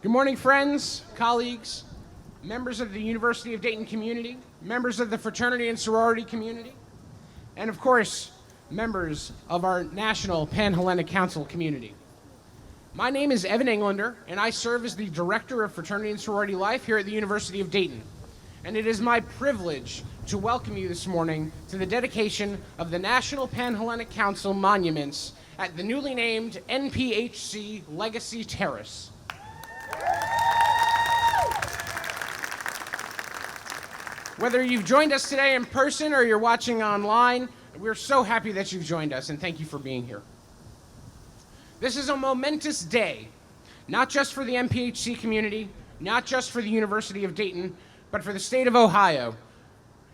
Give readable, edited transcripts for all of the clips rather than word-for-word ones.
Good morning, friends, colleagues, members of the University of Dayton community, members of the fraternity and sorority community, and of course, members of our National Pan-Hellenic Council community. My name is Evan Englander, and I serve as the Director of Fraternity and Sorority Life here at the University of Dayton. And it is my privilege to welcome you this morning to the dedication of the National Pan-Hellenic Council monuments at the newly named NPHC Legacy Terrace. Whether you've joined us today in person or you're watching online, we're so happy that you've joined us, and thank you for being here. This is a momentous day, not just for the NPHC community, not just for the University of Dayton, but for the state of Ohio,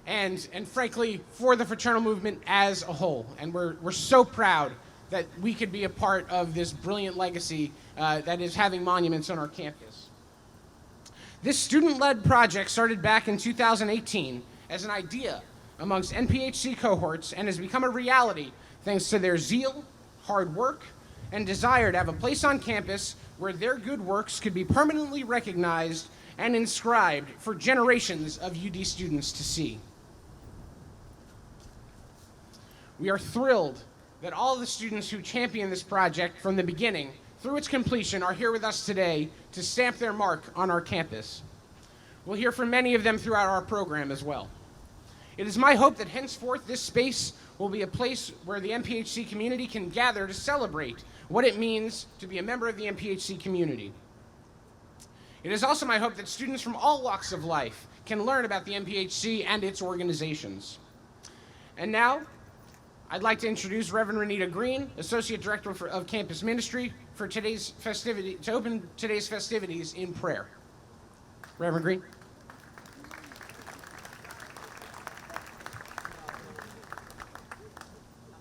and frankly, for the fraternal movement as a whole. And we're so proud that we could be a part of this brilliant legacy that is having monuments on our campus. This student-led project started back in 2018 as an idea amongst NPHC cohorts and has become a reality thanks to their zeal, hard work, and desire to have a place on campus where their good works could be permanently recognized and inscribed for generations of UD students to see. We are thrilled that all of the students who championed this project from the beginning through its completion are here with us today to stamp their mark on our campus. We'll hear from many of them throughout our program as well. It is my hope that henceforth this space will be a place where the NPHC community can gather to celebrate what it means to be a member of the NPHC community. It is also my hope that students from all walks of life can learn about the NPHC and its organizations. And now, I'd like to introduce Reverend Ranita Green, Associate Director of Campus Ministry, to open today's festivities in prayer. Reverend Green.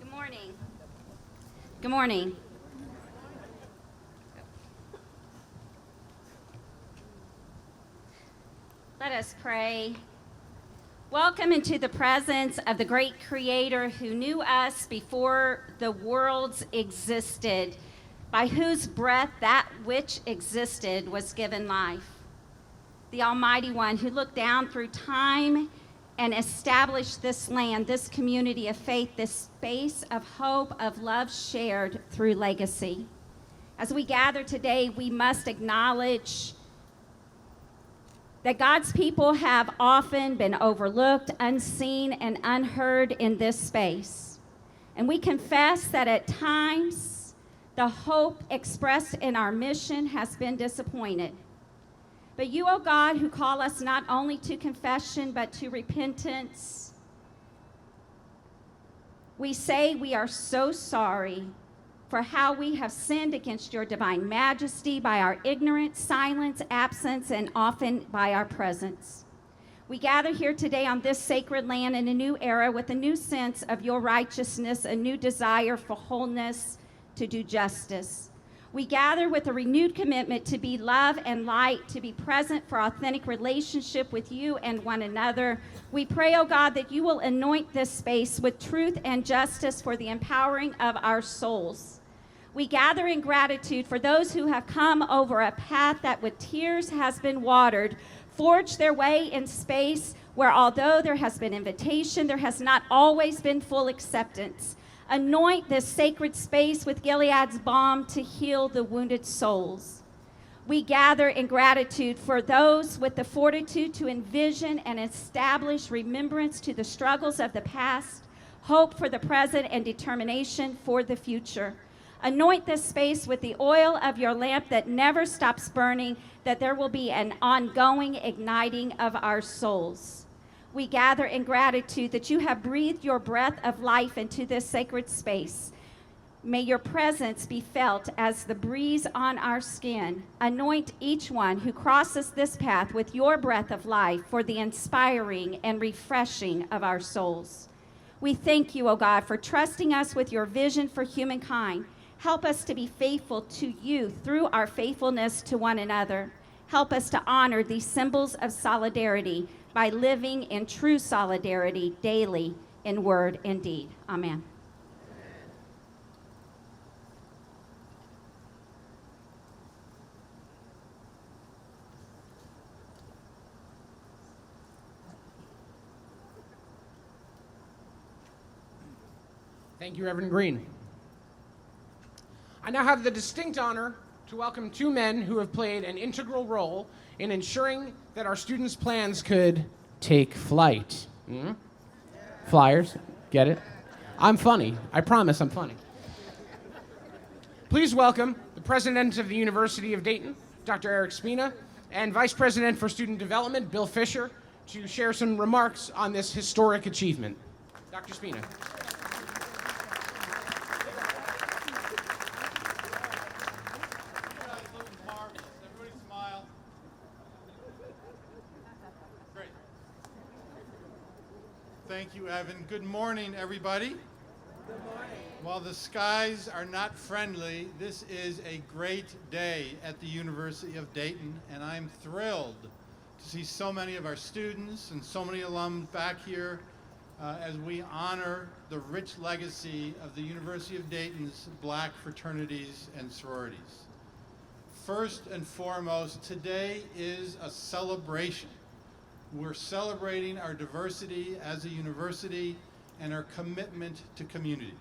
Good morning. Good morning. Let us pray. Welcome into the presence of the great Creator who knew us before the worlds existed, by whose breath that which existed was given life. The Almighty One who looked down through time and established this land, this community of faith, this space of hope, of love shared through legacy. As we gather today, we must acknowledge that God's people have often been overlooked, unseen, and unheard in this space. And we confess that at times, the hope expressed in our mission has been disappointed. But you, O God, who call us not only to confession, but to repentance, we say we are so sorry for how we have sinned against your divine majesty by our ignorance, silence, absence, and often by our presence. We gather here today on this sacred land in a new era with a new sense of your righteousness, a new desire for wholeness, to do justice. We gather with a renewed commitment to be love and light, to be present for authentic relationship with you and one another. We pray, oh God, that you will anoint this space with truth and justice for the empowering of our souls. We gather in gratitude for those who have come over a path that with tears has been watered, forged their way in space where although there has been invitation, there has not always been full acceptance. Anoint this sacred space with Gilead's balm to heal the wounded souls. We gather in gratitude for those with the fortitude to envision and establish remembrance to the struggles of the past, hope for the present, and determination for the future. Anoint this space with the oil of your lamp that never stops burning, that there will be an ongoing igniting of our souls. We gather in gratitude that you have breathed your breath of life into this sacred space. May your presence be felt as the breeze on our skin. Anoint each one who crosses this path with your breath of life for the inspiring and refreshing of our souls. We thank you, O God, for trusting us with your vision for humankind. Help us to be faithful to you through our faithfulness to one another. Help us to honor these symbols of solidarity by living in true solidarity daily in word and deed. Amen. Thank you, Reverend Green. I now have the distinct honor to welcome two men who have played an integral role in ensuring that our students' plans could take flight. Flyers, get it? I'm funny. I promise I'm funny. Please welcome the President of the University of Dayton, Dr. Eric Spina, and Vice President for Student Development, Bill Fisher, to share some remarks on this historic achievement. Dr. Spina. Everybody smile. Great. Thank you, Evan. Good morning, everybody. Good morning. While the skies are not friendly, this is a great day at the University of Dayton, and I'm thrilled to see so many of our students and so many alums back here as we honor the rich legacy of the University of Dayton's Black fraternities and sororities. First and foremost, today is a celebration. We're celebrating our diversity as a university and our commitment to community.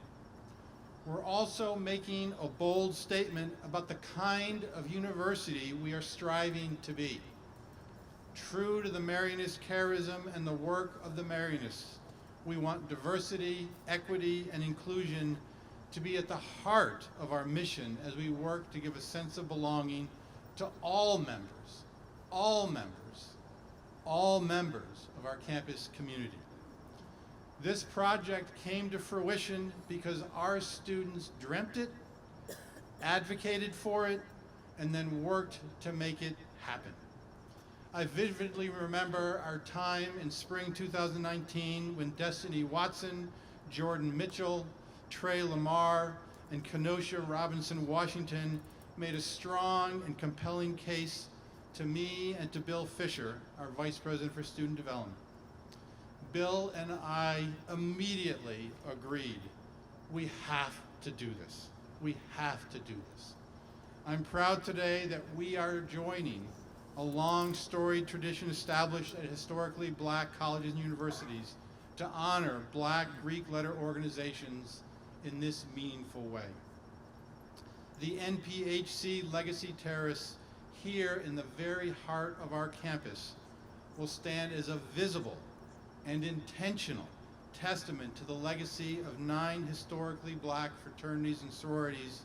We're also making a bold statement about the kind of university we are striving to be. True to the Marianist charism and the work of the Marianists, we want diversity, equity, and inclusion to be at the heart of our mission as we work to give a sense of belonging to all members of our campus community. This project came to fruition because our students dreamt it, advocated for it, and then worked to make it happen. I vividly remember our time in spring 2019 when Destiny Watson, Jordan Mitchell, Trey Lamar, and Kenosha Robinson Washington made a strong and compelling case to me and to Bill Fisher, our Vice President for Student Development. Bill and I immediately agreed, we have to do this. We have to do this. I'm proud today that we are joining a long storied tradition established at historically Black colleges and universities to honor Black Greek letter organizations in this meaningful way. The NPHC Legacy Terrace here in the very heart of our campus will stand as a visible and intentional testament to the legacy of 9 historically Black fraternities and sororities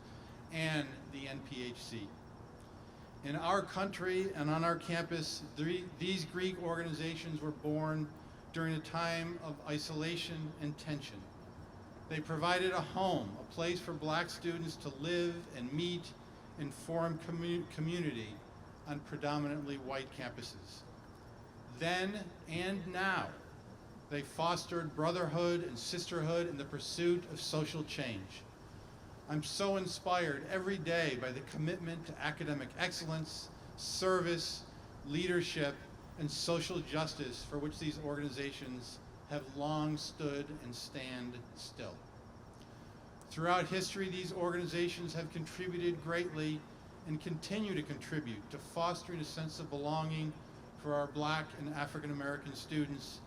and the NPHC. In our country and on our campus, these Greek organizations were born during a time of isolation and tension. They provided a home, a place for Black students to live and meet and form community on predominantly white campuses. Then and now, they fostered brotherhood and sisterhood in the pursuit of social change. I'm so inspired every day by the commitment to academic excellence, service, leadership, and social justice for which these organizations have long stood and stand still. Throughout history, these organizations have contributed greatly and continue to contribute to fostering a sense of belonging for our Black and African American students,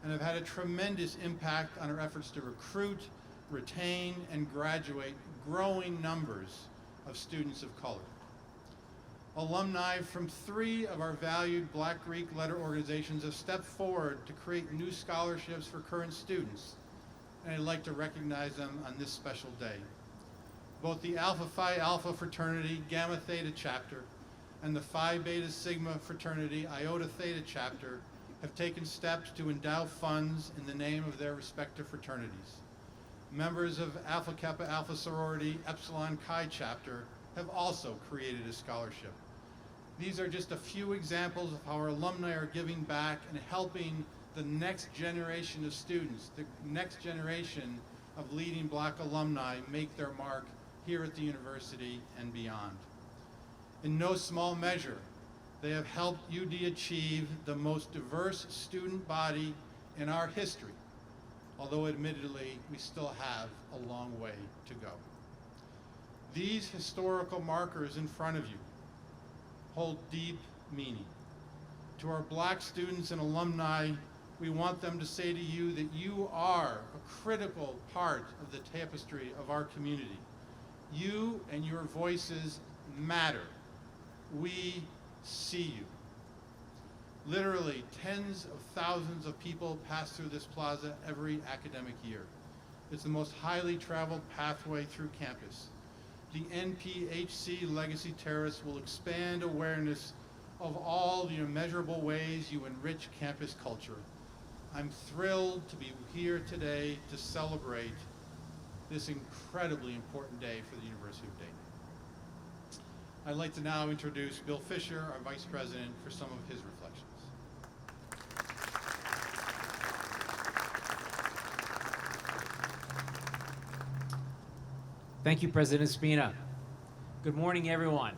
and have had a tremendous impact on our efforts to recruit, retain, and graduate growing numbers of students of color. Alumni from 3 of our valued Black Greek letter organizations have stepped forward to create new scholarships for current students, and I'd like to recognize them on this special day. Both the Alpha Phi Alpha fraternity, Gamma Theta chapter, and the Phi Beta Sigma fraternity, Iota Theta chapter, have taken steps to endow funds in the name of their respective fraternities. Members of Alpha Kappa Alpha sorority, Epsilon Chi chapter, have also created a scholarship. These are just a few examples of how our alumni are giving back and helping the next generation of students, the next generation of leading Black alumni make their mark here at the university and beyond. In no small measure, they have helped UD achieve the most diverse student body in our history, although admittedly, we still have a long way to go. These historical markers in front of you hold deep meaning. To our Black students and alumni, We want them to say to you that you are a critical part of the tapestry of our community. You and your voices matter. We see you. Literally, tens of thousands of people pass through this plaza every academic year. It's the most highly traveled pathway through campus. The NPHC Legacy Terrace will expand awareness of all the immeasurable ways you enrich campus culture. I'm thrilled to be here today to celebrate this incredibly important day for the University of Dayton. I'd like to now introduce Bill Fisher, our Vice President, for some of his reflections. Thank you, President Spina. Good morning, everyone.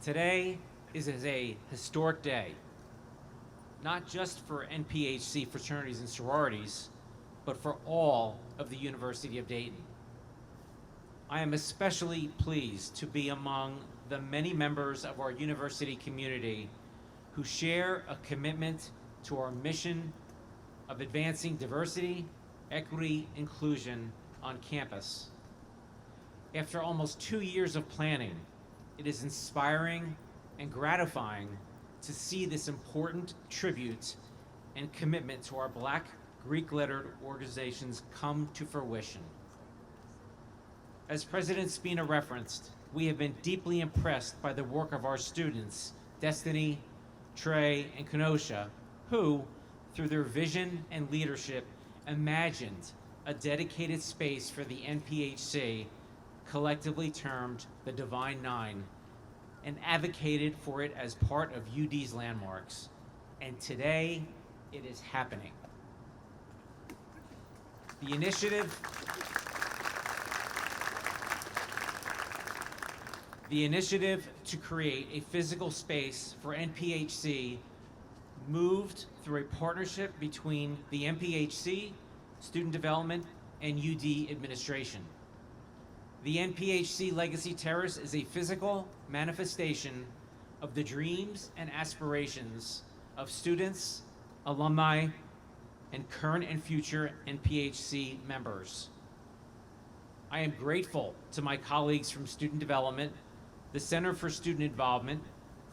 Today is a historic day, not just for NPHC fraternities and sororities, but for all of the University of Dayton. I am especially pleased to be among the many members of our university community who share a commitment to our mission of advancing diversity, equity, inclusion on campus. After almost 2 years of planning, it is inspiring and gratifying to see this important tribute and commitment to our Black Greek-lettered organizations come to fruition. As President Spina referenced, we have been deeply impressed by the work of our students, Destiny, Trey, and Kenosha, who, through their vision and leadership, imagined a dedicated space for the NPHC, collectively termed the Divine Nine, and advocated for it as part of UD's landmarks. And today, it is happening. The initiative to create a physical space for NPHC moved through a partnership between the NPHC, Student Development, and UD administration. The NPHC Legacy Terrace is a physical manifestation of the dreams and aspirations of students, alumni, and current and future NPHC members. I am grateful to my colleagues from Student Development, the Center for Student Involvement,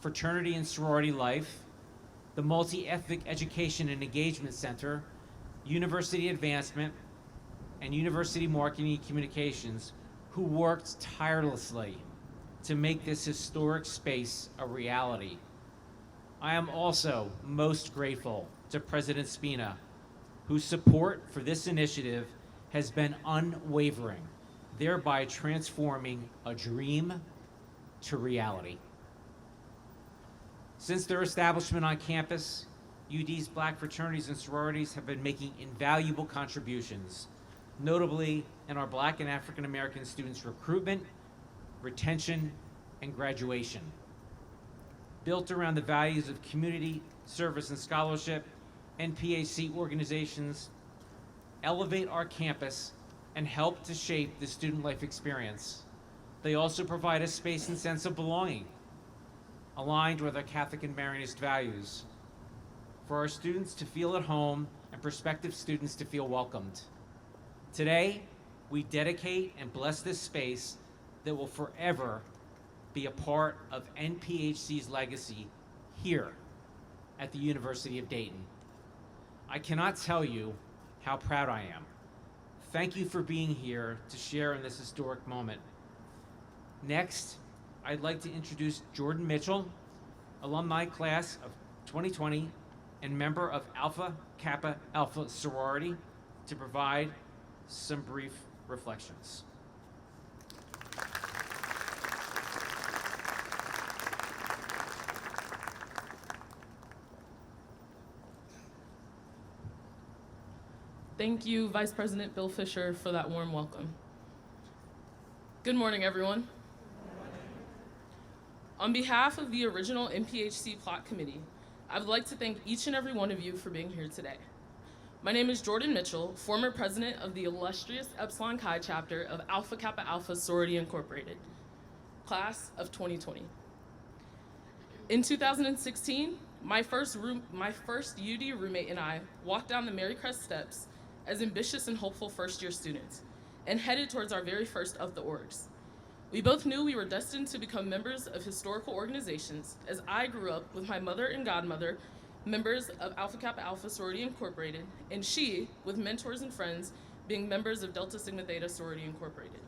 Fraternity and Sorority Life, the Multi-Ethnic Education and Engagement Center, University Advancement, and University Marketing and Communications, who worked tirelessly to make this historic space a reality. I am also most grateful to President Spina, whose support for this initiative has been unwavering, thereby transforming a dream to reality. Since their establishment on campus, UD's Black fraternities and sororities have been making invaluable contributions, notably in our Black and African American students' recruitment, retention, and graduation. Built around the values of community, service, and scholarship, NPHC organizations elevate our campus and help to shape the student life experience. They also provide a space and sense of belonging, aligned with our Catholic and Marianist values, for our students to feel at home and prospective students to feel welcomed. Today, we dedicate and bless this space that will forever be a part of NPHC's legacy here at the University of Dayton. I cannot tell you how proud I am. Thank you for being here to share in this historic moment. Next, I'd like to introduce Jordan Mitchell, alumni class of 2020 and member of Alpha Kappa Alpha sorority, to provide some brief reflections. Thank you, Vice President Bill Fisher, for that warm welcome. Good morning, everyone. On behalf of the original NPHC Plot Committee, I would like to thank each and every one of you for being here today. My name is Jordan Mitchell, former president of the illustrious Epsilon Chi chapter of Alpha Kappa Alpha Sorority Incorporated, class of 2020. In 2016, My first UD roommate and I walked down the Marycrest steps as ambitious and hopeful first-year students and headed towards our very first of the orgs. We both knew we were destined to become members of historical organizations, as I grew up with my mother and godmother, members of Alpha Kappa Alpha Sorority Incorporated, and she, with mentors and friends, being members of Delta Sigma Theta Sorority Incorporated.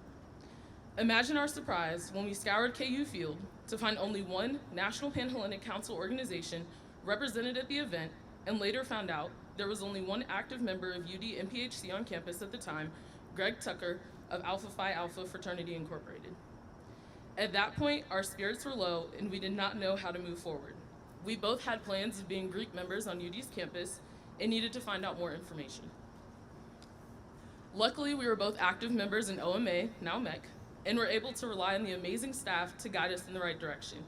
Imagine our surprise when we scoured KU Field to find only one National Pan-Hellenic Council organization represented at the event, and later found out there was only one active member of UD NPHC on campus at the time, Greg Tucker of Alpha Phi Alpha Fraternity Incorporated. At that point, our spirits were low and we did not know how to move forward. We both had plans of being Greek members on UD's campus and needed to find out more information. Luckily, we were both active members in OMA, now MEC, and were able to rely on the amazing staff to guide us in the right direction.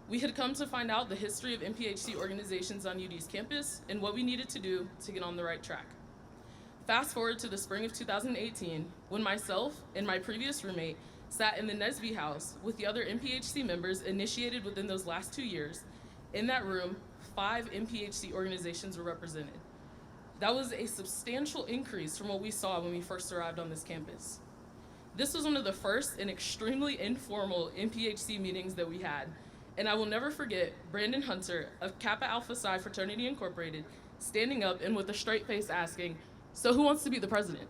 We had come to find out the history of NPHC organizations on UD's campus and what we needed to do to get on the right track. Fast forward to the spring of 2018, when myself and my previous roommate sat in the Nesby house with the other NPHC members initiated within those last 2 years. In that room, 5 NPHC organizations were represented. That was a substantial increase from what we saw when we first arrived on this campus. This was one of the first and extremely informal NPHC meetings that we had, and I will never forget Brandon Hunter of Kappa Alpha Psi Fraternity Incorporated standing up and with a straight face asking, "So who wants to be the president?"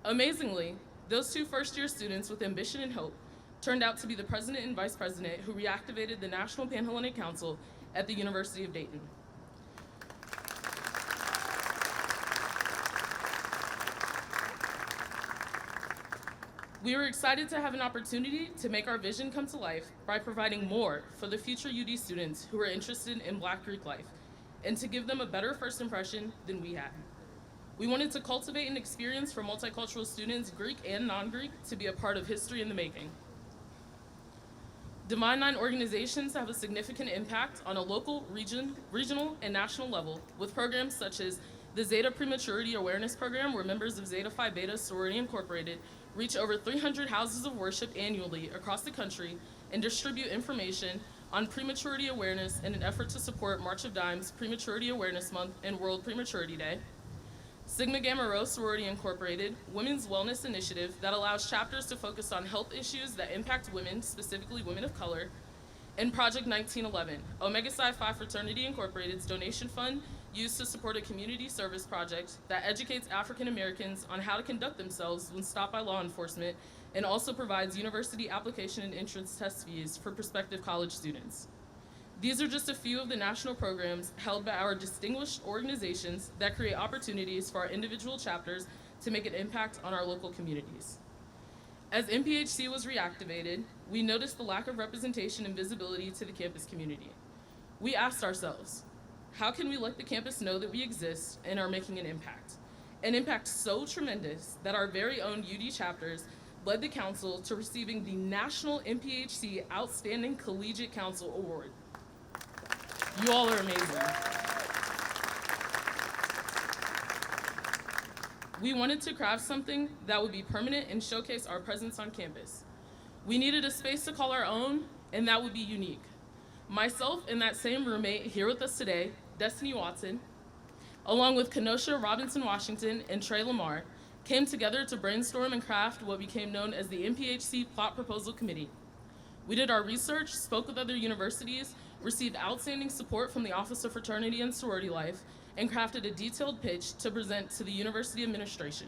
Amazingly, those 2 first-year students with ambition and hope turned out to be the president and vice president who reactivated the National Pan-Hellenic Council at the University of Dayton. We were excited to have an opportunity to make our vision come to life by providing more for the future UD students who are interested in Black Greek life, and to give them a better first impression than we had. We wanted to cultivate an experience for multicultural students, Greek and non-Greek, to be a part of history in the making. Divine Nine organizations have a significant impact on a local, regional, and national level, with programs such as the Zeta Prematurity Awareness Program, where members of Zeta Phi Beta Sorority Incorporated reach over 300 houses of worship annually across the country and distribute information on prematurity awareness in an effort to support March of Dimes Prematurity Awareness Month and World Prematurity Day. Sigma Gamma Rho Sorority Incorporated, women's wellness initiative that allows chapters to focus on health issues that impact women, specifically women of color. And Project 1911, Omega Psi Phi Fraternity Incorporated's donation fund used to support a community service project that educates African Americans on how to conduct themselves when stopped by law enforcement, and also provides university application and entrance test fees for prospective college students. These are just a few of the national programs held by our distinguished organizations that create opportunities for our individual chapters to make an impact on our local communities. As NPHC was reactivated, we noticed the lack of representation and visibility to the campus community. We asked ourselves, how can we let the campus know that we exist and are making an impact? An impact so tremendous that our very own UD chapters led the council to receiving the National NPHC Outstanding Collegiate Council Award. You all are amazing. We wanted to craft something that would be permanent and showcase our presence on campus. We needed a space to call our own, and that would be unique. Myself and that same roommate here with us today, Destiny Watson, along with Kenosha Robinson Washington and Trey Lamar, came together to brainstorm and craft what became known as the NPHC Plot Proposal Committee. We did our research, spoke with other universities, received outstanding support from the Office of Fraternity and Sorority Life, and crafted a detailed pitch to present to the university administration.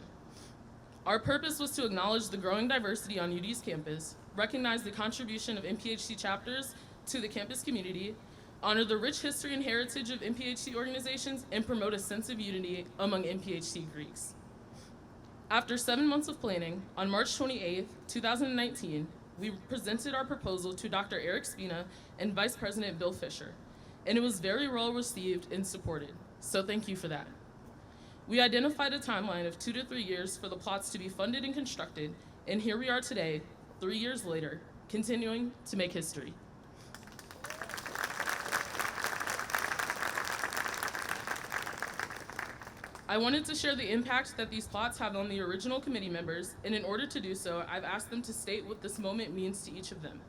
Our purpose was to acknowledge the growing diversity on UD's campus, recognize the contribution of NPHC chapters to the campus community, honor the rich history and heritage of NPHC organizations, and promote a sense of unity among NPHC Greeks. After 7 months of planning, on March 28, 2019, we presented our proposal to Dr. Eric Spina and Vice President Bill Fisher, and it was very well received and supported, so thank you for that. We identified a timeline of 2 to 3 years for the plots to be funded and constructed, and here we are today, 3 years later, continuing to make history. I wanted to share the impact that these plots have on the original committee members, and in order to do so, I've asked them to state what this moment means to each of them.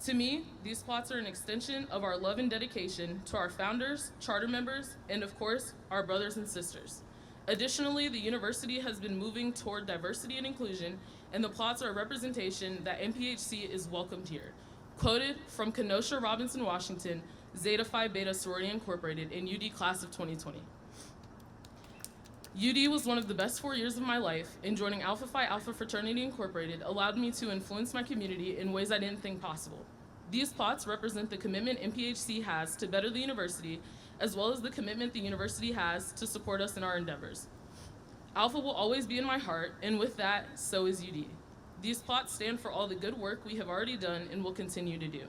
To me, these plots are an extension of our love and dedication to our founders, charter members, and of course, our brothers and sisters. Additionally, the university has been moving toward diversity and inclusion, and the plots are a representation that NPHC is welcomed here. Quoted from Kenosha Robinson, Washington, Zeta Phi Beta Sorority Incorporated in UD class of 2020. UD was one of the best 4 years of my life, and joining Alpha Phi Alpha Fraternity Incorporated allowed me to influence my community in ways I didn't think possible. These plots represent the commitment NPHC has to better the university, as well as the commitment the university has to support us in our endeavors. Alpha will always be in my heart, and with that, so is UD. These plots stand for all the good work we have already done and will continue to do.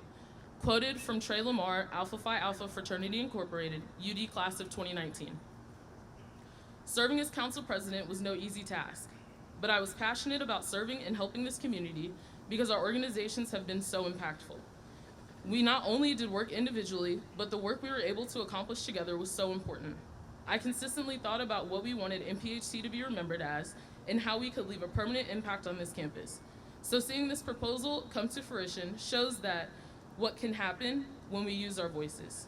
Quoted from Trey Lamar, Alpha Phi Alpha Fraternity Incorporated, UD class of 2019. Serving as council president was no easy task, but I was passionate about serving and helping this community because our organizations have been so impactful. We not only did work individually, but the work we were able to accomplish together was so important. I consistently thought about what we wanted NPHC to be remembered as and how we could leave a permanent impact on this campus. So seeing this proposal come to fruition shows that what can happen when we use our voices.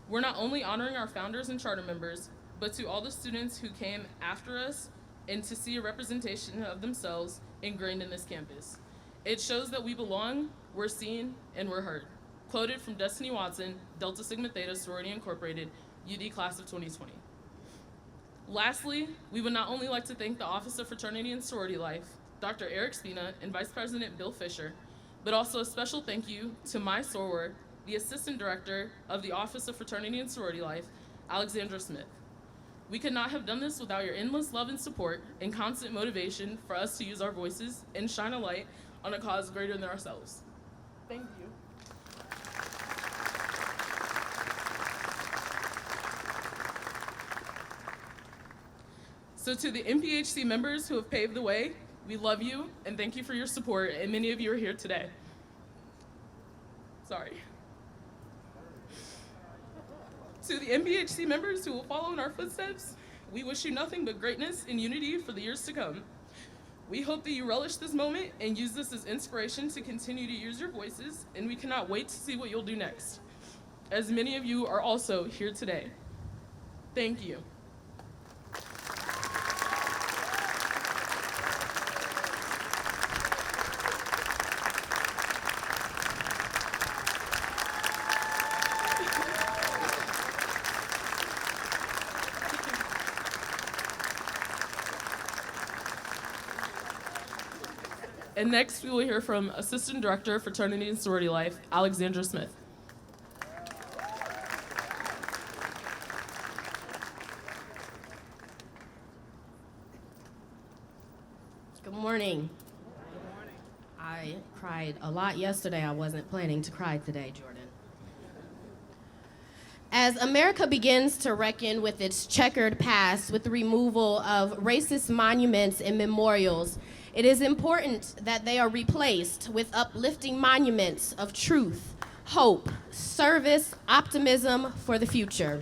We're not only honoring our founders and charter members, but to all the students who came after us and to see a representation of themselves ingrained in this campus. It shows that we belong, we're seen, and we're heard. Quoted from Destiny Watson, Delta Sigma Theta Sorority Incorporated, UD class of 2020. Lastly, we would not only like to thank the Office of Fraternity and Sorority Life, Dr. Eric Spina, and Vice President Bill Fisher, but also a special thank you to my soror, the Assistant Director of the Office of Fraternity and Sorority Life, Alexandra Smith. We could not have done this without your endless love and support and constant motivation for us to use our voices and shine a light on a cause greater than ourselves. Thank you. So to the NPHC members who have paved the way, we love you and thank you for your support, and many of you are here today. Sorry. To the NPHC members who will follow in our footsteps, we wish you nothing but greatness and unity for the years to come. We hope that you relish this moment and use this as inspiration to continue to use your voices, and we cannot wait to see what you'll do next, as many of you are also here today. Thank you. And next, we will hear from Assistant Director, Fraternity and Sorority Life, Alexandra Smith. Good morning. I cried a lot yesterday. I wasn't planning to cry today, Jordan. As America begins to reckon with its checkered past with the removal of racist monuments and memorials, it is important that they are replaced with uplifting monuments of truth, hope, service, optimism for the future.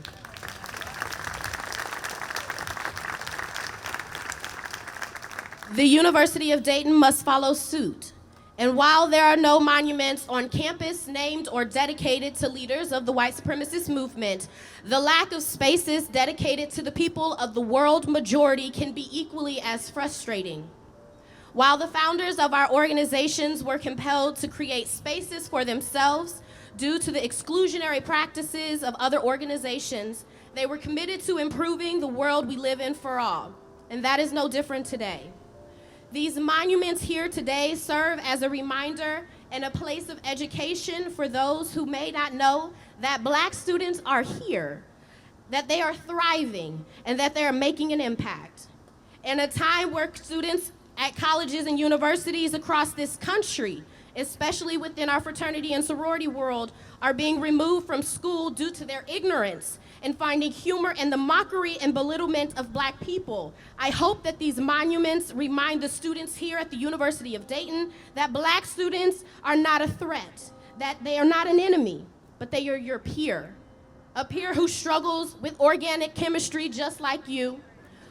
The University of Dayton must follow suit. And while there are no monuments on campus named or dedicated to leaders of the white supremacist movement, the lack of spaces dedicated to the people of the world majority can be equally as frustrating. While the founders of our organizations were compelled to create spaces for themselves due to the exclusionary practices of other organizations, they were committed to improving the world we live in for all. And that is no different today. These monuments here today serve as a reminder and a place of education for those who may not know that Black students are here, that they are thriving, and that they are making an impact. In a time where students at colleges and universities across this country, especially within our fraternity and sorority world, are being removed from school due to their ignorance and finding humor in the mockery and belittlement of Black people. I hope that these monuments remind the students here at the University of Dayton that Black students are not a threat, that they are not an enemy, but they are your peer. A peer who struggles with organic chemistry just like you,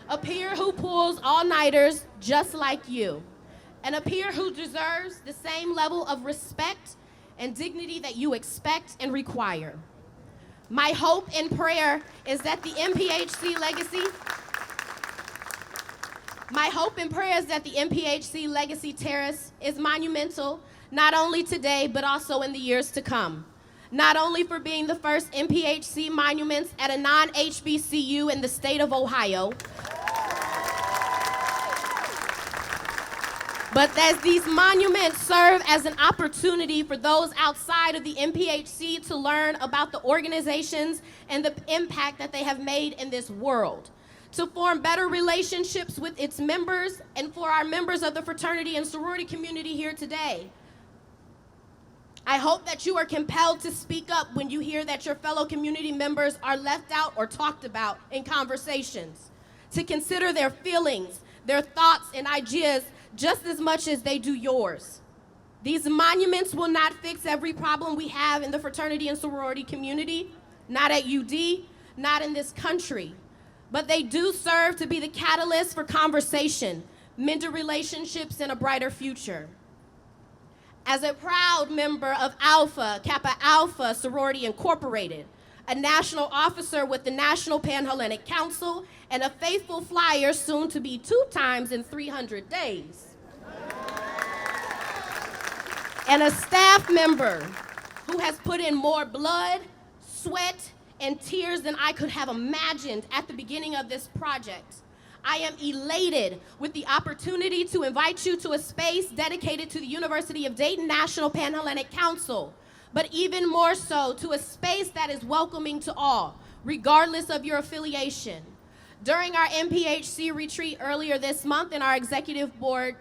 a peer who pulls all-nighters just like you, and a peer who deserves the same level of respect and dignity that you expect and require. My hope and prayer is that the NPHC legacy terrace is monumental, not only today, but also in the years to come. Not only for being the first NPHC monuments at a non-HBCU in the state of Ohio, but as these monuments serve as an opportunity for those outside of the NPHC to learn about the organizations and the impact that they have made in this world, to form better relationships with its members, and for our members of the fraternity and sorority community here today. I hope that you are compelled to speak up when you hear that your fellow community members are left out or talked about in conversations, to consider their feelings, their thoughts, and ideas just as much as they do yours. These monuments will not fix every problem we have in the fraternity and sorority community, not at UD, not in this country, but they do serve to be the catalyst for conversation, mender relationships, and a brighter future. As a proud member of Alpha Kappa Alpha Sorority Incorporated, a national officer with the National Pan-Hellenic Council, and a faithful flyer soon to be 2 times in 300 days. And a staff member who has put in more blood, sweat, and tears than I could have imagined at the beginning of this project. I am elated with the opportunity to invite you to a space dedicated to the University of Dayton National Pan-Hellenic Council, but even more so to a space that is welcoming to all, regardless of your affiliation. During our NPHC retreat earlier this month and our executive board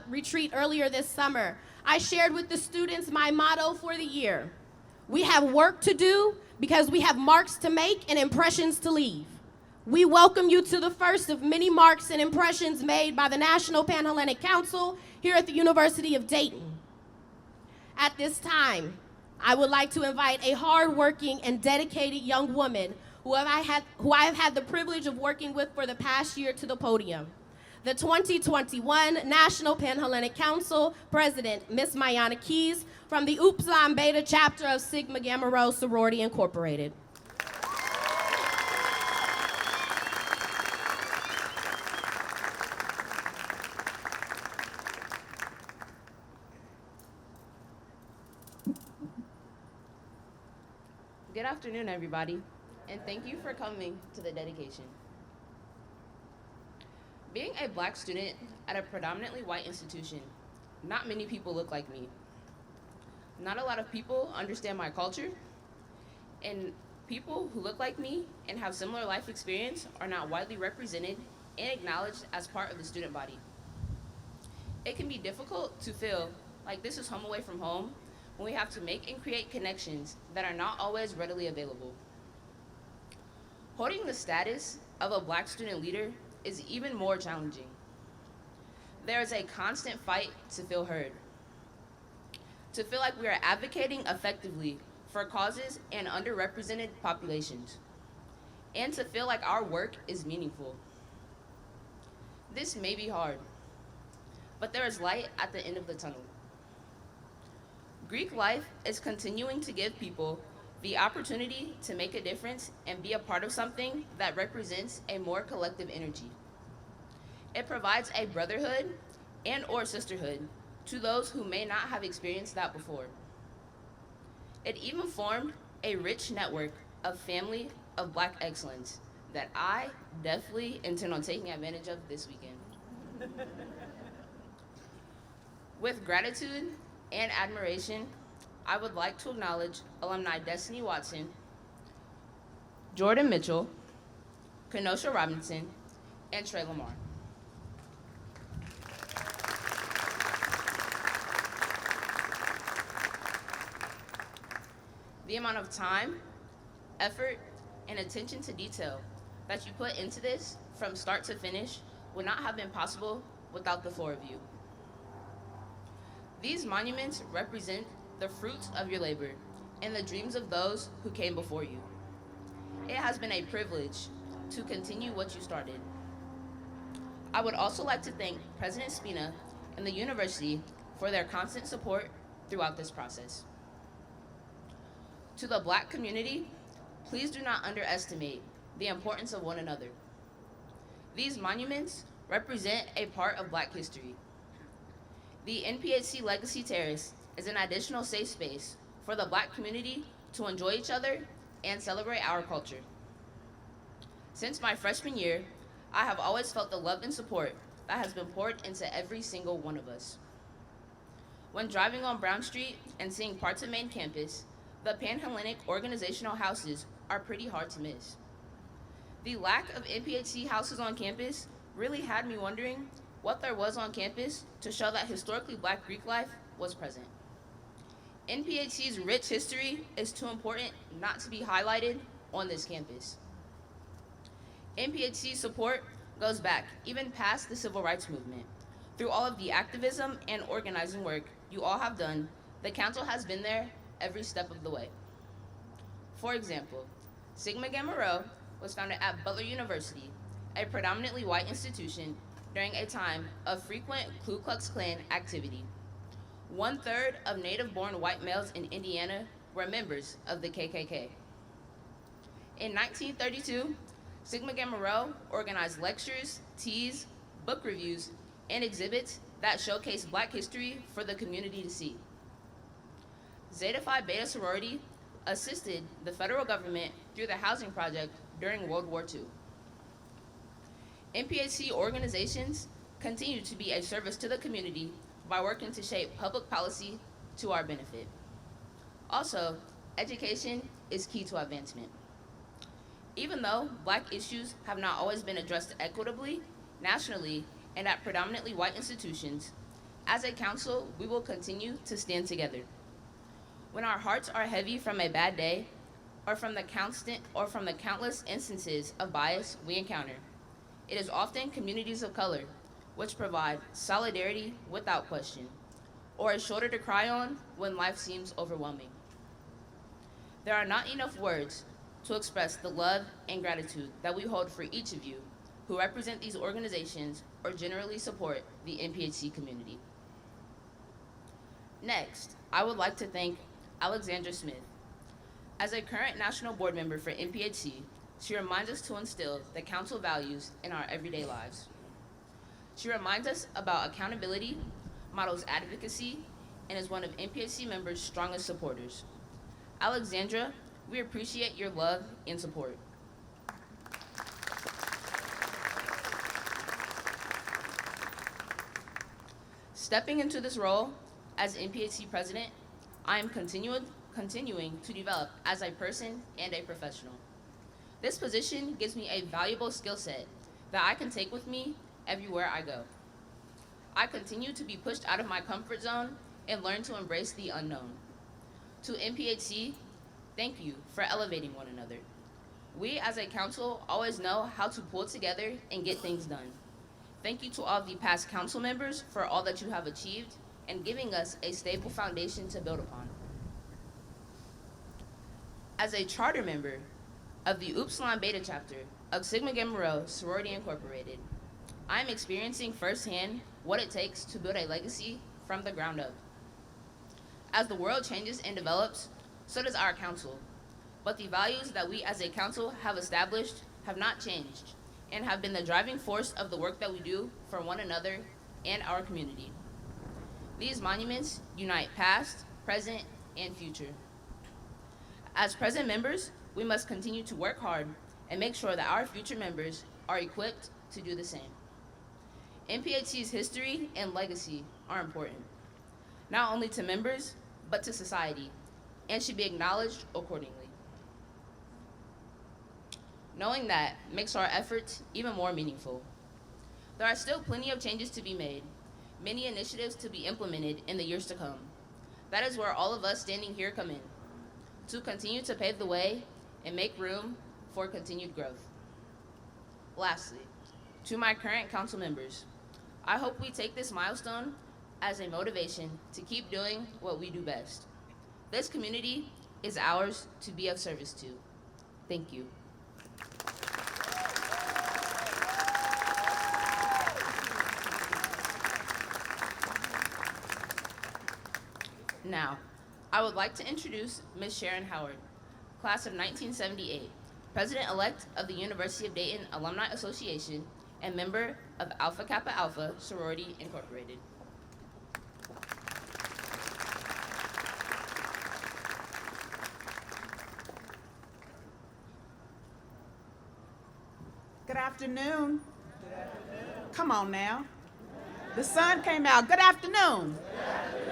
retreat earlier this summer, I shared with the students my motto for the year. We have work to do because we have marks to make and impressions to leave. We welcome you to the first of many marks and impressions made by the National Pan-Hellenic Council here at the University of Dayton. At this time, I would like to invite a hardworking and dedicated young woman who I have had the privilege of working with for the past year to the podium. The 2021 National Pan-Hellenic Council President, Ms. Mayana Keys, from the Upsilon Beta chapter of Sigma Gamma Rho Sorority Incorporated. Good afternoon, everybody, and thank you for coming to the dedication. Being a Black student at a predominantly white institution, not many people look like me. Not a lot of people understand my culture, and people who look like me and have similar life experience are not widely represented and acknowledged as part of the student body. It can be difficult to feel like this is home away from home when we have to make and create connections that are not always readily available. Holding the status of a Black student leader is even more challenging. There is a constant fight to feel heard, to feel like we are advocating effectively for causes and underrepresented populations, and to feel like our work is meaningful. This may be hard, but there is light at the end of the tunnel. Greek life is continuing to give people the opportunity to make a difference and be a part of something that represents a more collective energy. It provides a brotherhood and or sisterhood to those who may not have experienced that before. It even formed a rich network of family of Black excellence that I definitely intend on taking advantage of this weekend. With gratitude and admiration, I would like to acknowledge alumni Destiny Watson, Jordan Mitchell, Kenosha Robinson, and Trey Lamar. The amount of time, effort, and attention to detail that you put into this from start to finish would not have been possible without the 4 of you. These monuments represent the fruits of your labor and the dreams of those who came before you. It has been a privilege to continue what you started. I would also like to thank President Spina and the university for their constant support throughout this process. To the Black community, please do not underestimate the importance of one another. These monuments represent a part of Black history. The NPHC Legacy Terrace is an additional safe space for the Black community to enjoy each other and celebrate our culture. Since my freshman year, I have always felt the love and support that has been poured into every single one of us. When driving on Brown Street and seeing parts of main campus, the Pan-Hellenic organizational houses are pretty hard to miss. The lack of NPHC houses on campus really had me wondering what there was on campus to show that historically Black Greek life was present. NPHC's rich history is too important not to be highlighted on this campus. NPHC's support goes back even past the civil rights movement. Through all of the activism and organizing work you all have done, the council has been there every step of the way. For example, Sigma Gamma Rho was founded at Butler University, a predominantly white institution, during a time of frequent Ku Klux Klan activity. 1/3 of native-born white males in Indiana were members of the KKK. In 1932, Sigma Gamma Rho organized lectures, teas, book reviews, and exhibits that showcased Black history for the community to see. Zeta Phi Beta Sorority assisted the federal government through the housing project during World War II. NPHC organizations continue to be a service to the community by working to shape public policy to our benefit. Also, education is key to advancement. Even though Black issues have not always been addressed equitably, nationally, and at predominantly white institutions, as a council, we will continue to stand together. When our hearts are heavy from a bad day, or from the countless instances of bias we encounter, it is often communities of color which provide solidarity without question, or a shoulder to cry on when life seems overwhelming. There are not enough words to express the love and gratitude that we hold for each of you who represent these organizations or generally support the NPHC community. Next, I would like to thank Alexandra Smith. As a current national board member for NPHC, she reminds us to instill the council values in our everyday lives. She reminds us about accountability, models advocacy, and is one of NPHC members' strongest supporters. Alexandra, we appreciate your love and support. Stepping into this role as NPHC president, I am continuing to develop as a person and a professional. This position gives me a valuable skill set that I can take with me everywhere I go. I continue to be pushed out of my comfort zone and learn to embrace the unknown. To NPHC, thank you for elevating one another. We as a council always know how to pull together and get things done. Thank you to all the past council members for all that you have achieved and giving us a stable foundation to build upon. As a charter member of the Upsilon Beta chapter of Sigma Gamma Rho Sorority Incorporated, I am experiencing firsthand what it takes to build a legacy from the ground up. As the world changes and develops, so does our council. But the values that we as a council have established have not changed and have been the driving force of the work that we do for one another and our community. These monuments unite past, present, and future. As present members, we must continue to work hard and make sure that our future members are equipped to do the same. NPHC's history and legacy are important, not only to members, but to society, and should be acknowledged accordingly. Knowing that makes our efforts even more meaningful. There are still plenty of changes to be made, many initiatives to be implemented in the years to come. That is where all of us standing here come in, to continue to pave the way and make room for continued growth. Lastly, to my current council members, I hope we take this milestone as a motivation to keep doing what we do best. This community is ours to be of service to. Thank you. Now, I would like to introduce Ms. Sharon Howard, class of 1978, president-elect of the University of Dayton Alumni Association, and member of Alpha Kappa Alpha Sorority Incorporated. Good afternoon. Come on now. The sun came out. Good afternoon.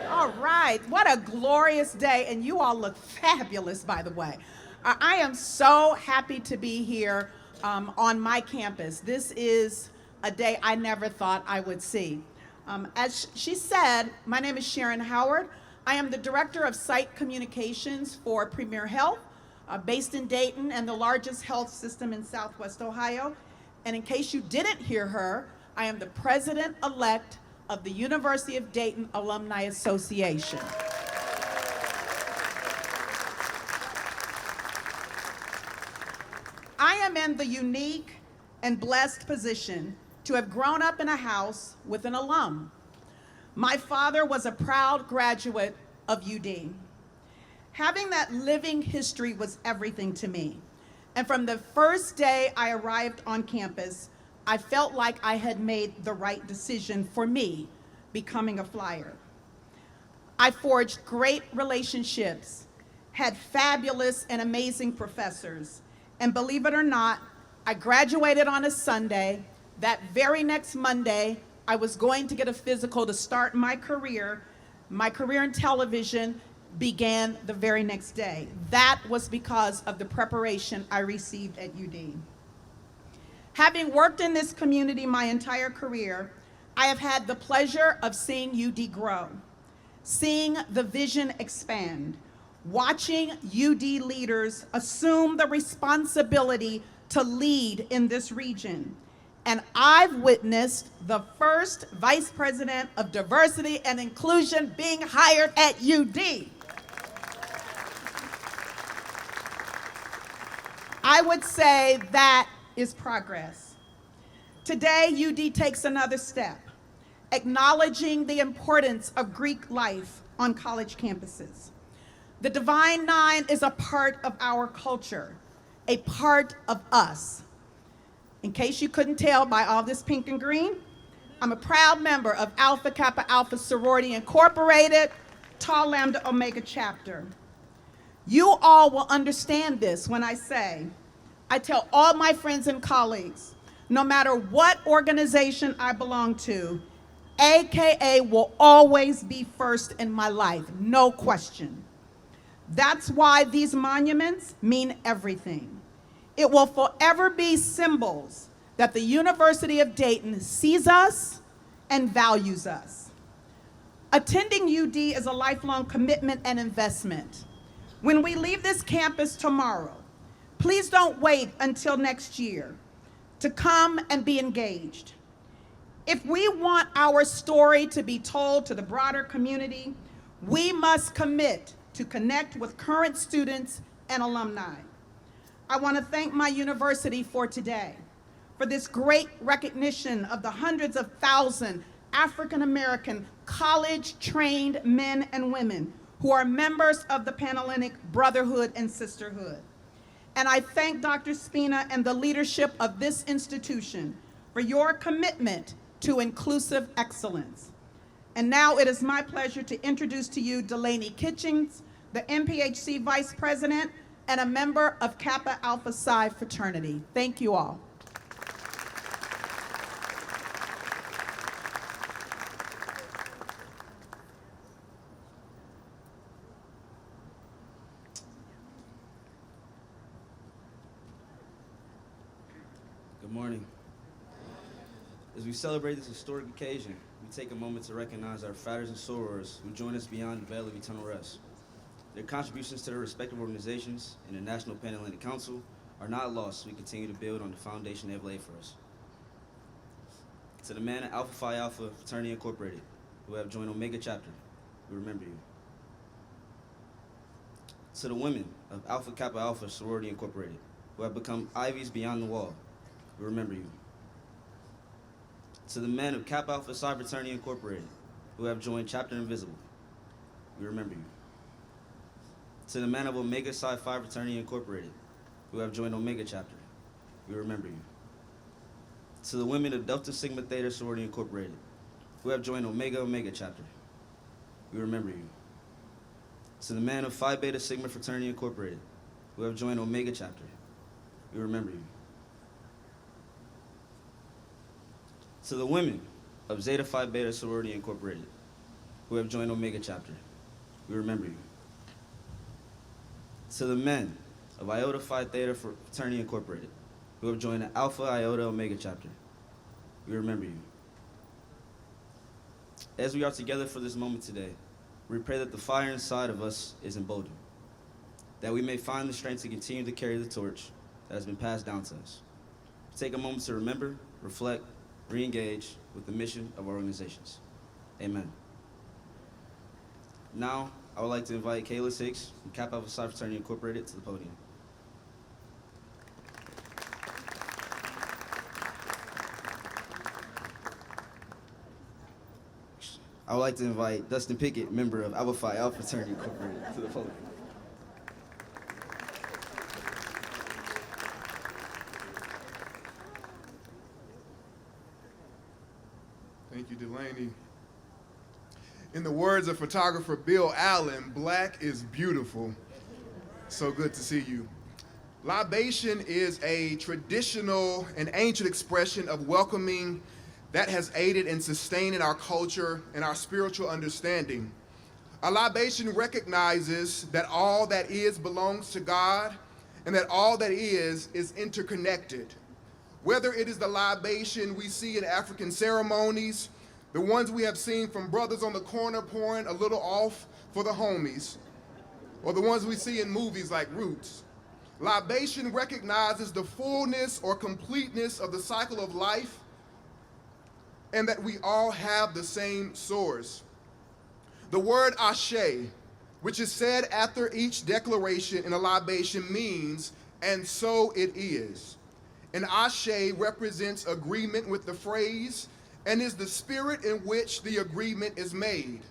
All right. What a glorious day. And you all look fabulous, by the way. I am so happy to be here on my campus. This is a day I never thought I would see. As she said, my name is Sharon Howard. I am the Director of Site Communications for Premier Health, based in Dayton and the largest health system in Southwest Ohio. And in case you didn't hear her, I am the President-elect of the University of Dayton Alumni Association. I am in the unique and blessed position to have grown up in a house with an alum. My father was a proud graduate of UD. Having that living history was everything to me. And from the first day I arrived on campus, I felt like I had made the right decision for me, becoming a flyer. I forged great relationships, had fabulous and amazing professors, and believe it or not, I graduated on a Sunday. That very next Monday, I was going to get a physical to start my career. My career in television began the very next day. That was because of the preparation I received at UD. Having worked in this community my entire career, I have had the pleasure of seeing UD grow, seeing the vision expand, watching UD leaders assume the responsibility to lead in this region. And I've witnessed the first Vice President of Diversity and Inclusion being hired at UD. I would say that is progress. Today, UD takes another step, acknowledging the importance of Greek life on college campuses. The Divine Nine is a part of our culture, a part of us. In case you couldn't tell by all this pink and green, I'm a proud member of Alpha Kappa Alpha Sorority Incorporated, Tau Lambda Omega Chapter. You all will understand this when I tell all my friends and colleagues, no matter what organization I belong to, AKA will always be first in my life, no question. That's why these monuments mean everything. It will forever be symbols that the University of Dayton sees us and values us. Attending UD is a lifelong commitment and investment. When we leave this campus tomorrow, please don't wait until next year to come and be engaged. If we want our story to be told to the broader community, we must commit to connect with current students and alumni. I want to thank my university for today, for this great recognition of the hundreds of thousands African-American college-trained men and women who are members of the Pan-Hellenic Brotherhood and Sisterhood. And I thank Dr. Spina and the leadership of this institution for your commitment to inclusive excellence. And now it is my pleasure to introduce to you Delaney Kitchings, the NPHC Vice President and a member of Kappa Alpha Psi Fraternity. Thank you all. Good morning. As we celebrate this historic occasion, we take a moment to recognize our fratres and sorors who join us beyond the veil of eternal rest. Their contributions to their respective organizations and the National Pan-Hellenic Council are not lost as we continue to build on the foundation they have laid for us. To the men at Alpha Phi Alpha Fraternity Incorporated, who have joined Omega Chapter, we remember you. To the women of Alpha Kappa Alpha Sorority Incorporated, who have become ivies beyond the wall, we remember you. To the men of Kappa Alpha Psi Fraternity Incorporated, who have joined Chapter Invisible, we remember you. To the men of Omega Psi Phi Fraternity Incorporated, who have joined Omega Chapter, we remember you. To the women of Delta Sigma Theta Sorority Incorporated, who have joined Omega Chapter, we remember you. To the men of Phi Beta Sigma Fraternity Incorporated, who have joined Omega Chapter, we remember you. To the women of Zeta Phi Beta Sorority Incorporated, who have joined Omega Chapter, we remember you. To the men of Iota Phi Theta Fraternity Incorporated, who have joined the Alpha Iota Omega Chapter, we remember you. As we are together for this moment today, we pray that the fire inside of us is emboldened, that we may find the strength to continue to carry the torch that has been passed down to us. Take a moment to remember, reflect, re-engage with the mission of our organizations. Amen. Now, I would like to invite Kayla Hicks from Kappa Alpha Psi Fraternity Incorporated to the podium. I would like to invite Dustin Pickett, member of Alpha Phi Alpha Fraternity Incorporated, to the podium. Thank you, Delaney. In the words of photographer Bill Allen, black is beautiful. So good to see you. Libation is a traditional and ancient expression of welcoming that has aided in sustaining our culture and our spiritual understanding. A libation recognizes that all that is belongs to God and that all that is interconnected. Whether it is the libation we see in African ceremonies, the ones we have seen from brothers on the corner pouring a little off for the homies, or the ones we see in movies like Roots. Libation recognizes the fullness or completeness of the cycle of life and that we all have the same source. The word ashe, which is said after each declaration in a libation, means, and so it is. And ashe represents agreement with the phrase and is the spirit in which the agreement is made.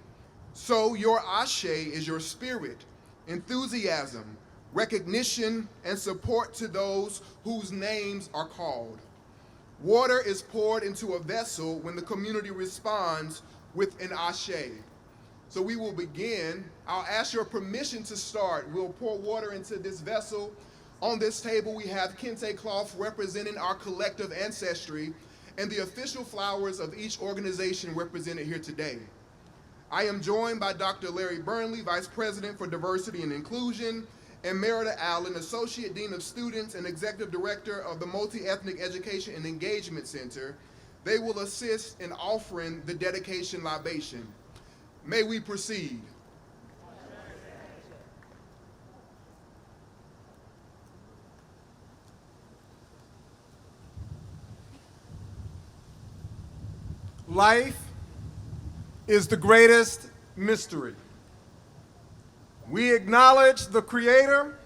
So your ashe is your spirit, enthusiasm, recognition, and support to those whose names are called. Water is poured into a vessel when the community responds with an ashe. So we will begin. I'll ask your permission to start. We'll pour water into this vessel. On this table, we have kente cloth representing our collective ancestry and the official flowers of each organization represented here today. I am joined by Dr. Larry Burnley, Vice President for Diversity and Inclusion, and Merida Allen, Associate Dean of Students and Executive Director of the Multi-Ethnic Education and Engagement Center. They will assist in offering the dedication libation. May we proceed. Life is the greatest mystery. We acknowledge the creator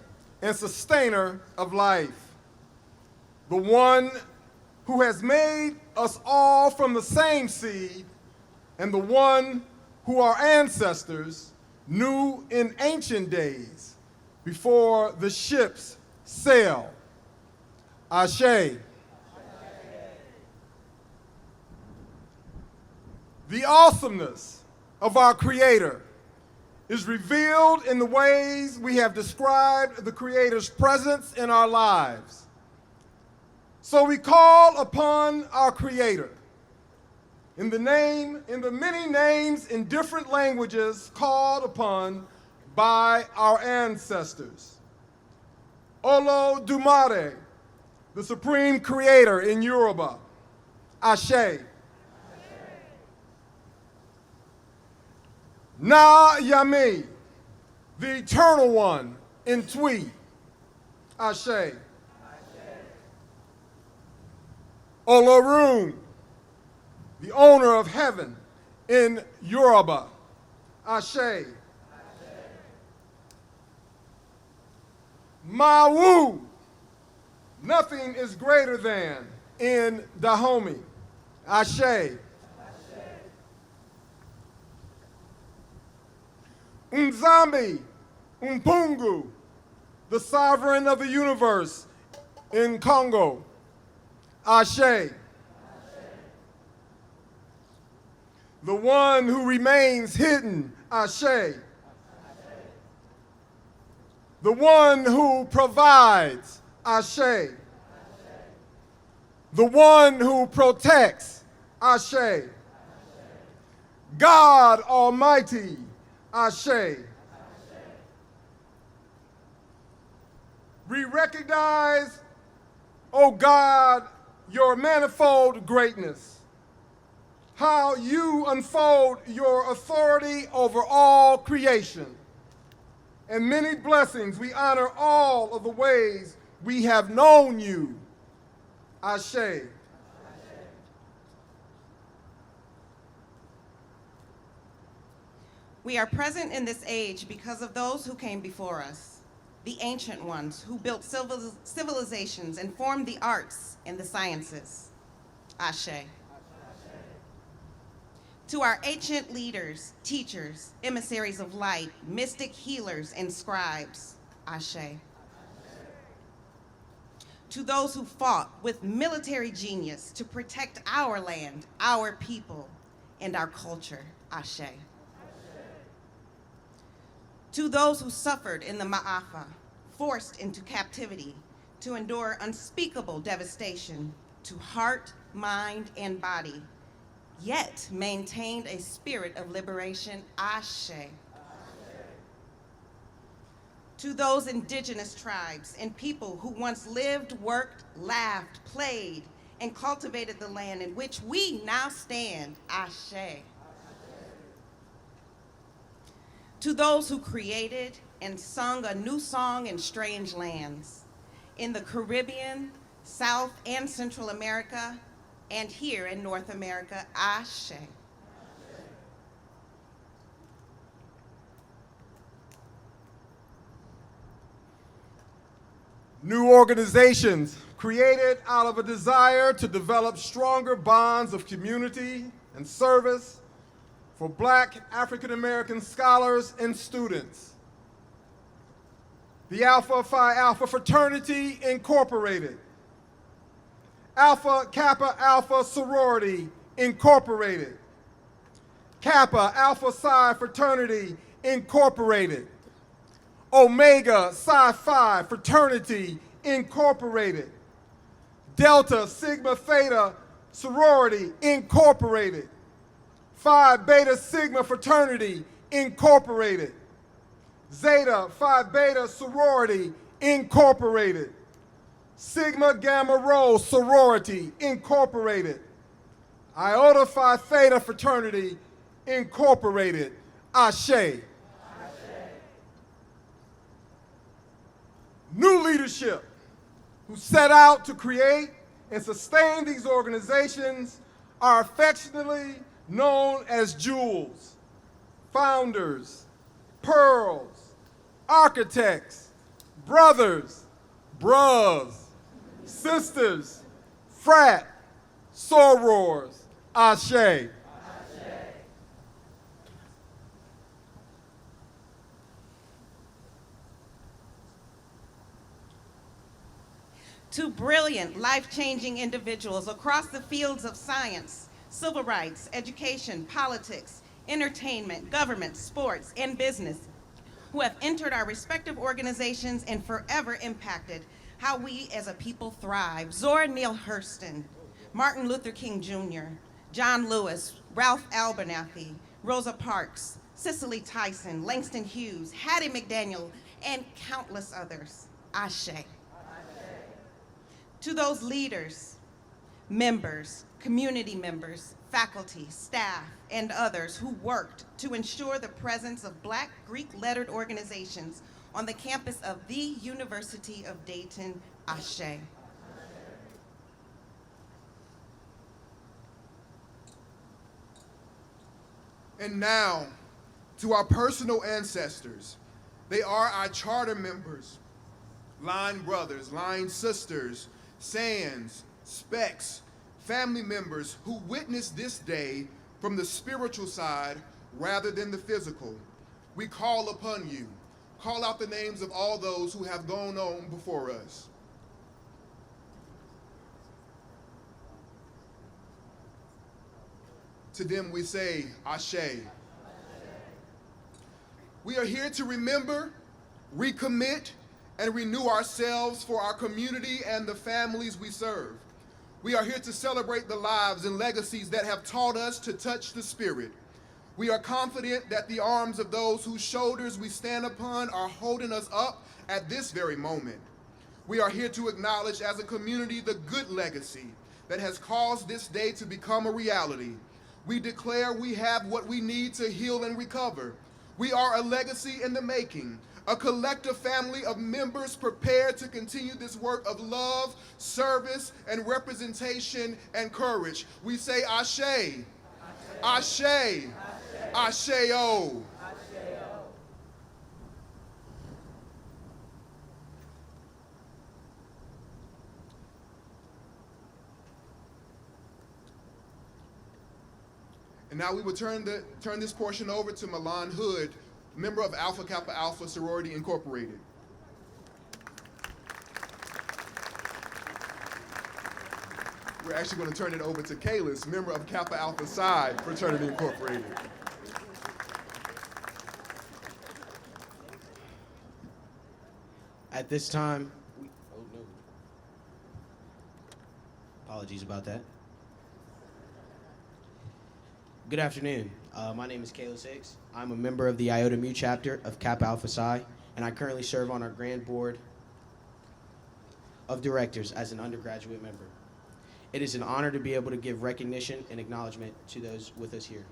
and sustainer of life, the one who has made us all from the same seed, and the one who our ancestors knew in ancient days before the ships sailed. Ashe. The awesomeness of our Creator is revealed in the ways we have described the Creator's presence in our lives. So we call upon our Creator in the many names in different languages called upon by our ancestors. Olodumare, the Supreme Creator in Yoruba. Ashe. Na Yami, the Eternal One in Twi. Ashe. Olorun, the owner of heaven in Yoruba. Ashe. Mawu, nothing is greater than in Dahomey. Ashe. Nzambi, Mpungu, the sovereign of the universe in Congo. Ashe. The one who remains hidden. Ashe. The one who provides. Ashe. The one who protects. Ashe. God Almighty. Ashe. We recognize, O God, your manifold greatness, how you unfold your authority over all creation. And many blessings, we honor all of the ways we have known you. Ashe. We are present in this age because of those who came before us, the ancient ones who built civilizations and formed the arts and the sciences. Ashe. To our ancient leaders, teachers, emissaries of light, mystic healers, and scribes. Ashe. To those who fought with military genius to protect our land, our people, and our culture. Ashe. To those who suffered in the Ma'afa, forced into captivity to endure unspeakable devastation to heart, mind, and body, yet maintained a spirit of liberation. Ashe. To those indigenous tribes and people who once lived, worked, laughed, played, and cultivated the land in which we now stand. Ashe. To those who created and sung a new song in strange lands, in the Caribbean, South and Central America, and here in North America. Ashe. New organizations created out of a desire to develop stronger bonds of community and service for Black African American scholars and students. The Alpha Phi Alpha Fraternity Incorporated, Alpha Kappa Alpha Sorority Incorporated, Kappa Alpha Psi Fraternity Incorporated, Omega Psi Phi Fraternity Incorporated, Delta Sigma Theta Sorority Incorporated, Phi Beta Sigma Fraternity Incorporated, Zeta Phi Beta Sorority Incorporated, Sigma Gamma Rho Sorority Incorporated, Iota Phi Theta Fraternity Incorporated. Ashe. New leadership who set out to create and sustain these organizations are affectionately known as jewels, founders, pearls, architects, brothers, bros, sisters, frat, sorors. Ashe. To brilliant, life-changing individuals across the fields of science, civil rights, education, politics, entertainment, government, sports, and business, who have entered our respective organizations and forever impacted how we as a people thrive. Zora Neale Hurston, Martin Luther King Jr., John Lewis, Ralph Abernathy, Rosa Parks, Cicely Tyson, Langston Hughes, Hattie McDaniel, and countless others. Ashe. To those leaders, members, community members, faculty, staff, and others who worked to ensure the presence of Black Greek-lettered organizations on the campus of the University of Dayton. Ashe. And now, to our personal ancestors, they are our charter members, line brothers, line sisters, Sands, Specs, family members who witnessed this day from the spiritual side rather than the physical. We call upon you call out the names of all those who have gone on before us. To them we say, Ashe. We are here to remember, recommit, and renew ourselves for our community and the families we serve. We are here to celebrate the lives and legacies that have taught us to touch the spirit. We are confident that the arms of those whose shoulders we stand upon are holding us up at this very moment. We are here to acknowledge as a community the good legacy that has caused this day to become a reality. We declare we have what we need to heal and recover. We are a legacy in the making, a collective family of members prepared to continue this work of love, service, and representation and courage. We say Ashe, Ashe, Ashe-o. And now we will turn this portion over to Milan Hood, member of Alpha Kappa Alpha Sorority Incorporated. We're actually going to turn it over to Kayla, member of Kappa Alpha Psi Fraternity Incorporated. At this time, apologies about that. Good afternoon. My name is Kayla Hicks. I'm a member of the Iota Mu chapter of Kappa Alpha Psi, and I currently serve on our Grand Board of Directors as an undergraduate member. It is an honor to be able to give recognition and acknowledgement to those with us here.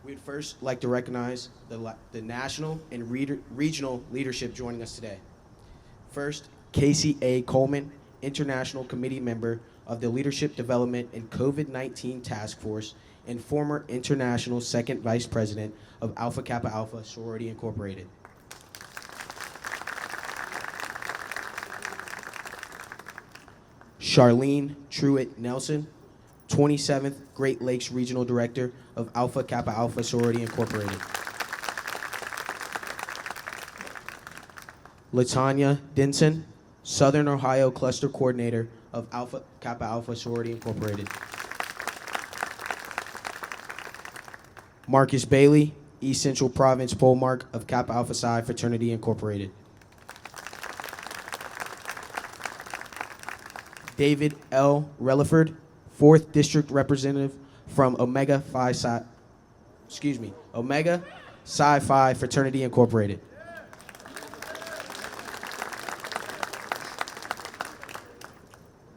We'd first like to recognize the national and regional leadership joining us today. First, Casey A. Coleman, International Committee Member of the Leadership Development and COVID-19 Task Force and former International Second Vice President of Alpha Kappa Alpha Sorority Incorporated. Charlene Truitt Nelson, 27th Great Lakes Regional Director of Alpha Kappa Alpha Sorority Incorporated. Latanya Dinson, Southern Ohio Cluster Coordinator of Alpha Kappa Alpha Sorority Incorporated. Marcus Bailey, East Central Province Polemark of Kappa Alpha Psi Fraternity Incorporated. David L. Relaford, 4th District Representative from Omega Psi Phi Fraternity Incorporated.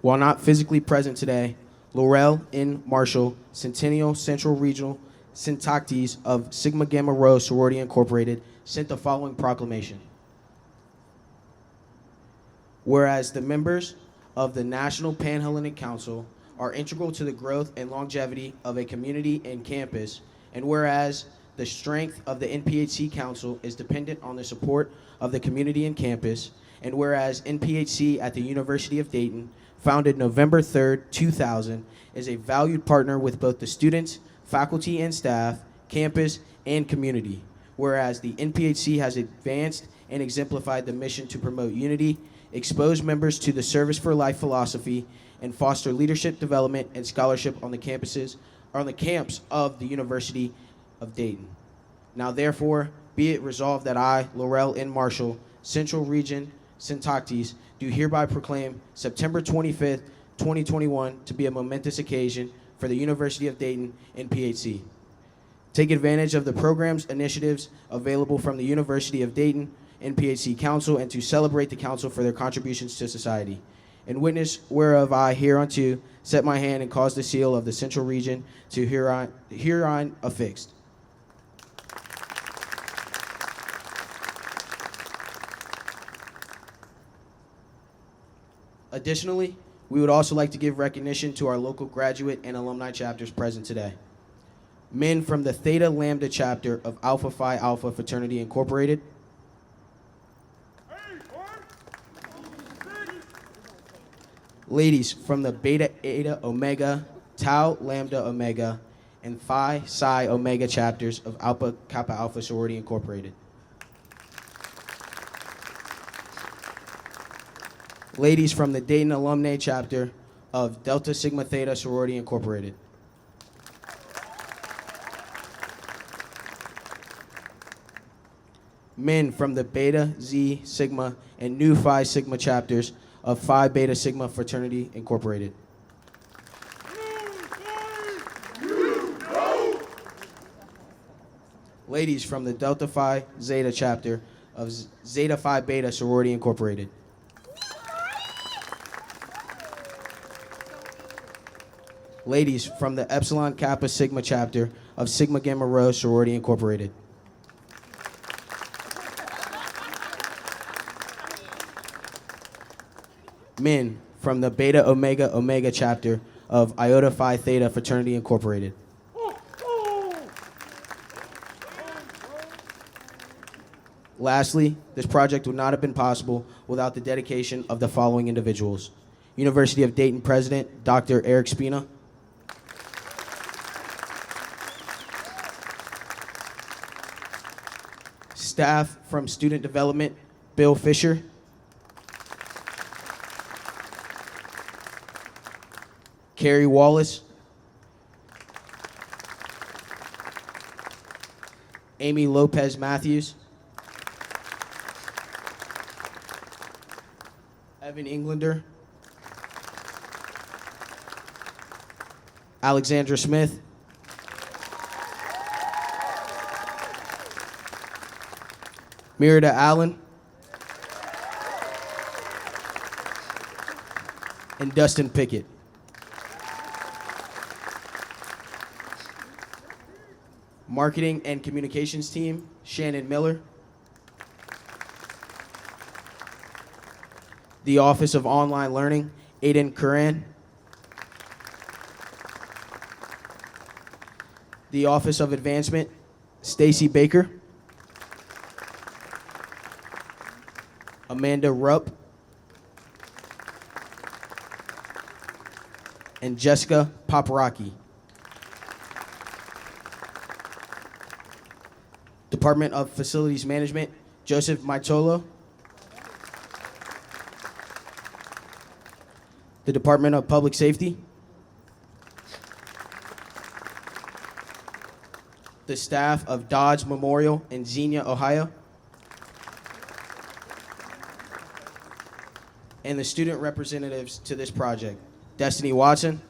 While not physically present today, Laurel N. Marshall, Centennial Central Regional Syntactes of Sigma Gamma Rho Sorority Incorporated, sent the following proclamation. Whereas the members of the National Pan-Hellenic Council are integral to the growth and longevity of a community and campus, and whereas the strength of the NPHC Council is dependent on the support of the community and campus, and whereas NPHC at the University of Dayton, founded November 3rd, 2000, is a valued partner with both the students, faculty and staff, campus, and community, whereas the NPHC has advanced and exemplified the mission to promote unity, expose members to the service for life philosophy, and foster leadership development and scholarship on the camps of the University of Dayton. Now therefore, be it resolved that I, Laurel N. Marshall, Central Region Syntactes, do hereby proclaim September 25th, 2021 to be a momentous occasion for the University of Dayton NPHC. Take advantage of the programs, initiatives available from the University of Dayton NPHC Council and to celebrate the Council for their contributions to society. In witness whereof I hereunto set my hand and cause the seal of the Central Region to hereon affixed. Additionally, we would also like to give recognition to our local graduate and alumni chapters present today. Men from the Theta Lambda chapter of Alpha Phi Alpha Fraternity Incorporated. Ladies from the Beta Eta Omega, Tau Lambda Omega, and Phi Psi Omega chapters of Alpha Kappa Alpha Sorority Incorporated. Ladies from the Dayton Alumni Chapter of Delta Sigma Theta Sorority Incorporated. Men from the Beta, Xi, Sigma, and Nu Phi Sigma chapters of Phi Beta Sigma Fraternity Incorporated. Ladies from the Delta Phi Zeta chapter of Zeta Phi Beta Sorority Incorporated. Ladies from the Epsilon Kappa Sigma chapter of Sigma Gamma Rho Sorority Incorporated. Men from the Beta Omega Omega chapter of Iota Phi Theta Fraternity Incorporated. Lastly, this project would not have been possible without the dedication of the following individuals. University of Dayton President, Dr. Eric Spina. Staff from Student Development, Bill Fisher. Carrie Wallace. Amy Lopez Matthews. Evan Englander. Alexandra Smith. Miranda Allen. And Dustin Pickett. Marketing and Communications Team, Shannon Miller. The Office of Online Learning, Aiden Curran. The Office of Advancement, Stacy Baker. Amanda Rupp. And Jessica Paparaki. Department of Facilities Management, Joseph Maitolo. The Department of Public Safety. The staff of Dodge Memorial in Xenia, Ohio. And the student representatives to this project, Destiny Watson.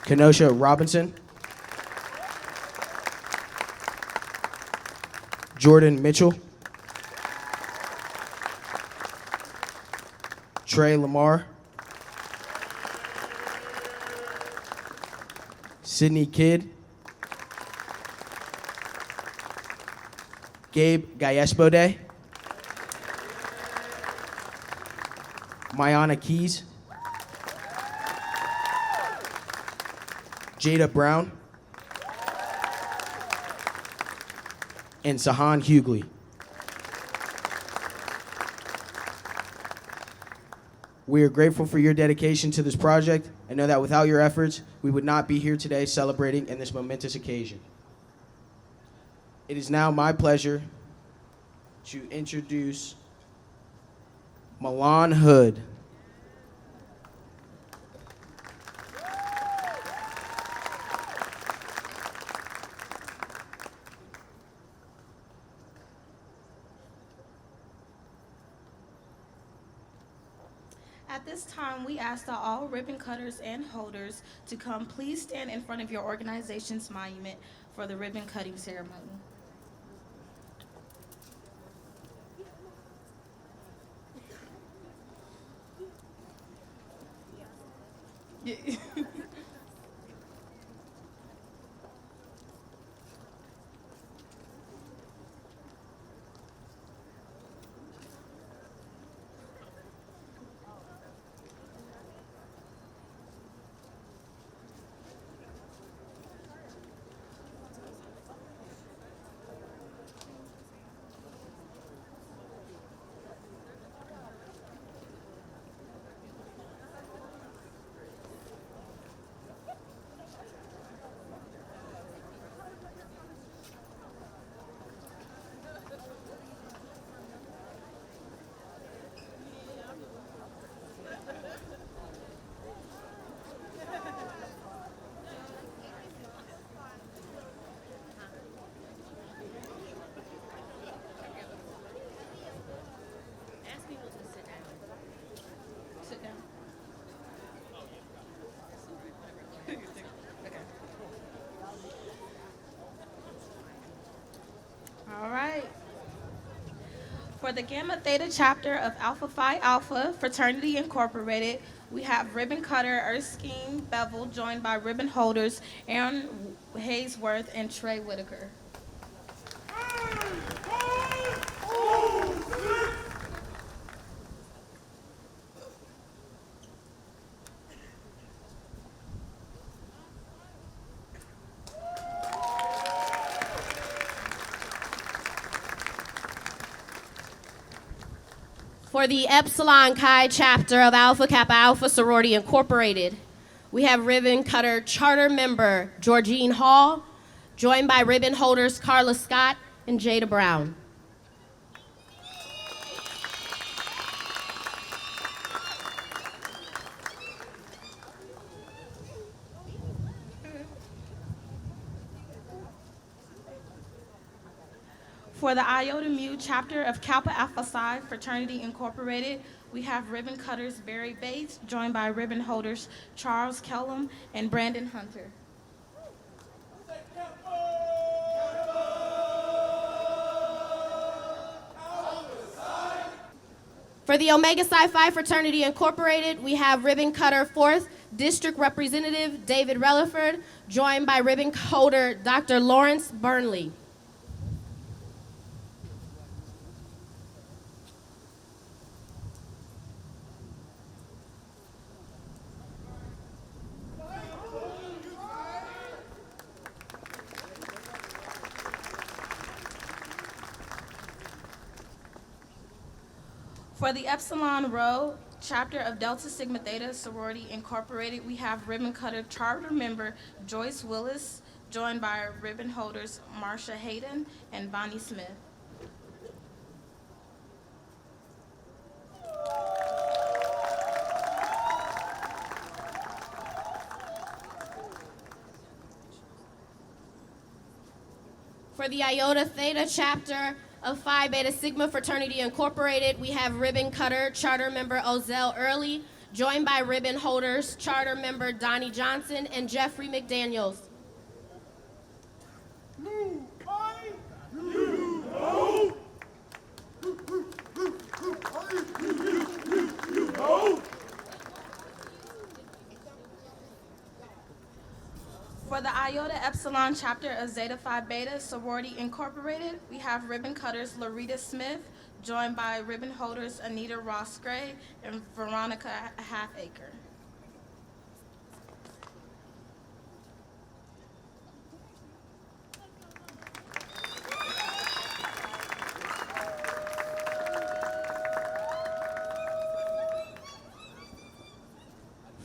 Kenosha Robinson. Jordan Mitchell. Trey Lamar. Sydney Kidd. Gabe Gallespode. Mayana Keys. Jada Brown. And Sahan Hughley. We are grateful for your dedication to this project and know that without your efforts, we would not be here today celebrating in this momentous occasion. It is now my pleasure to introduce Milan Hood. At this time, we ask that all ribbon cutters and holders to come please stand in front of your organization's monument for the ribbon cutting ceremony. For the Gamma Theta chapter of Alpha Phi Alpha Fraternity Incorporated, we have ribbon cutter Erskine Bevel, joined by ribbon holders Aaron Haysworth and Trey Whitaker. For the Epsilon Chi chapter of Alpha Kappa Alpha Sorority Incorporated, we have ribbon cutter charter member Georgine Hall, joined by ribbon holders Carla Scott and Jada Brown. For the Iota Mu chapter of Kappa Alpha Psi Fraternity Incorporated, we have ribbon cutters Barry Bates, joined by ribbon holders Charles Kellum and Brandon Hunter. For the Omega Psi Phi Fraternity Incorporated, we have ribbon cutter 4th District Representative David Relaford, joined by ribbon holder Dr. Lawrence Burnley. For the Epsilon Rho chapter of Delta Sigma Theta Sorority Incorporated, we have ribbon cutter charter member Joyce Willis, joined by ribbon holders Marsha Hayden and Bonnie Smith. For the Iota Theta chapter of Phi Beta Sigma Fraternity Incorporated, we have ribbon cutter charter member Ozell Early, joined by ribbon holders charter member Donnie Johnson and Jeffrey McDaniels. For the Iota Epsilon chapter of Zeta Phi Beta Sorority Incorporated, we have ribbon cutters Larita Smith, joined by ribbon holders Anita Ross Gray and Veronica Halfacre.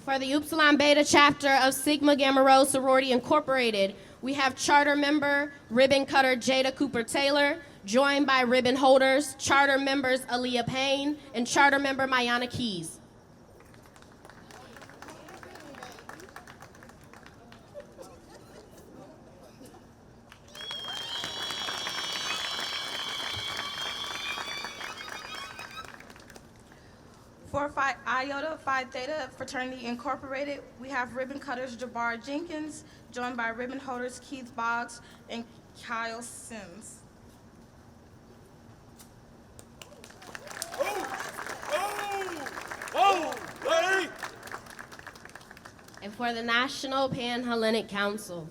For the Upsilon Beta chapter of Sigma Gamma Rho Sorority Incorporated, we have charter member ribbon cutter Jada Cooper Taylor, joined by ribbon holders, charter members Aaliyah Payne and charter member Mayana Keys. For Phi Iota Phi Theta Fraternity Incorporated, we have ribbon cutters Jabbar Jenkins, joined by ribbon holders Keith Boggs and Kyle Sims. And for the National Pan-Hellenic Council,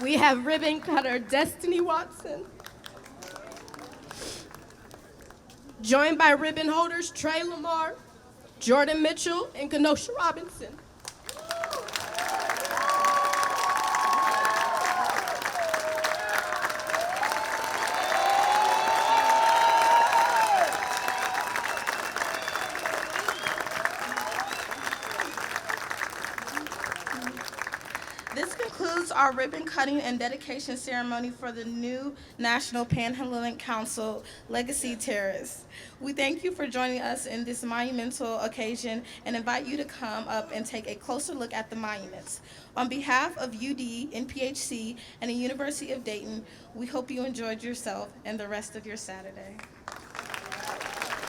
we have ribbon cutter Destiny Watson, joined by ribbon holders Trey Lamar, Jordan Mitchell, and Kenosha Robinson. This concludes our ribbon cutting and dedication ceremony for the new National Pan-Hellenic Council Legacy Terrace. We thank you for joining us in this monumental occasion and invite you to come up and take a closer look at the monuments. On behalf of UD, NPHC, and the University of Dayton, we hope you enjoyed yourself and the rest of your Saturday.